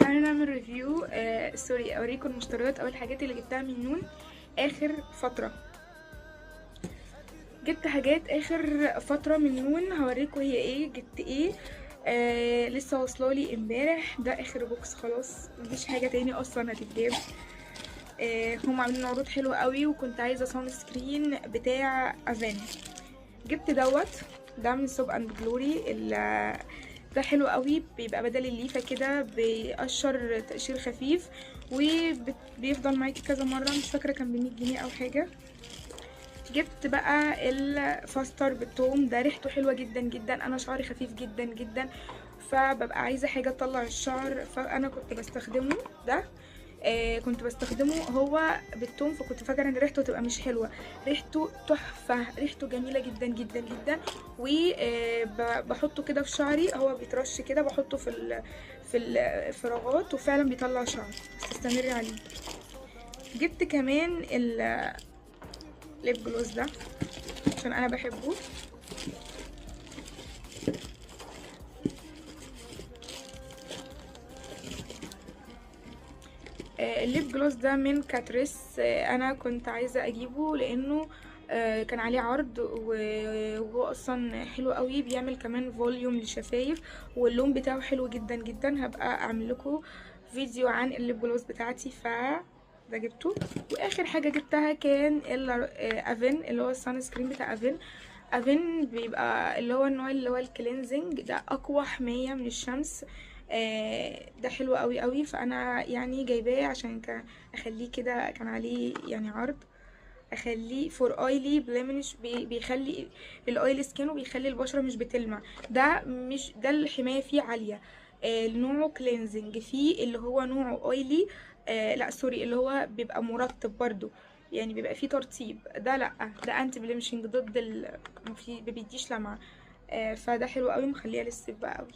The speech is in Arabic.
تعالوا نعمل ريفيو سوري اوريكم المشتريات او الحاجات اللي جبتها من نون اخر فتره. جبت حاجات اخر فتره من نون، هوريكم هي ايه جبت ايه. لسه واصلالي امبارح، ده اخر بوكس خلاص، مفيش حاجه تاني اصلا هتتجاب. هم عاملين عروض حلوه قوي، وكنت عايزه صن سكرين بتاع افين. جبت ده من سوب اند جلوري. ده حلو قوي، بيبقى بدل الليفه كده، بيقشر تقشير خفيف وبيفضل معاكي كذا مره، مش فاكره كان ب100 جنيه او حاجه. جبت بقى الفاستر بالثوم، ده ريحته حلوه جدا جدا، انا شعري خفيف جدا جدا، فببقى عايزه حاجه تطلع الشعر، فانا كنت بستخدمه ده. كنت بستخدمه هو بالثوم، فكنت فاكره ان ريحته تبقى مش حلوه. ريحته تحفه، ريحته جميله جدا جدا جدا. وبحطه كده في شعري، هو بيترش كده، بحطه في الفراغات وفعلا بيطلع شعر، بس تستمري عليه. جبت كمان الليب جلوس ده عشان انا بحبه. الليب جلوس ده من كاتريس. انا كنت عايزه اجيبه لانه كان عليه عرض، وهو اصلا حلو قوي، بيعمل كمان فوليوم للشفايف، واللون بتاعه حلو جدا جدا. هبقى اعمل لكم فيديو عن الليب جلوس بتاعتي، ده جبته. واخر حاجه جبتها كان افين، اللي هو السان سكرين بتاع افين. افين بيبقى اللي هو النوع اللي هو الكلينزنج ده، اقوى حمايه من الشمس. ده حلو قوي قوي، فانا يعني جايباه عشان اخليه كده، كان عليه يعني عرض. اخليه فور اويلي بليمنش، بيخلي الاويلي سكين، وبيخلي البشره مش بتلمع. ده مش ده الحمايه فيه عاليه. نوعه كلينزنج، فيه اللي هو نوعه اويلي. لا سوري، اللي هو بيبقى مرطب برضو، يعني بيبقى فيه ترطيب. ده لا، ده انتي بليمشنج ضد ما بيديش لمعه. فده حلو قوي، مخليه للصيف بقى قوي.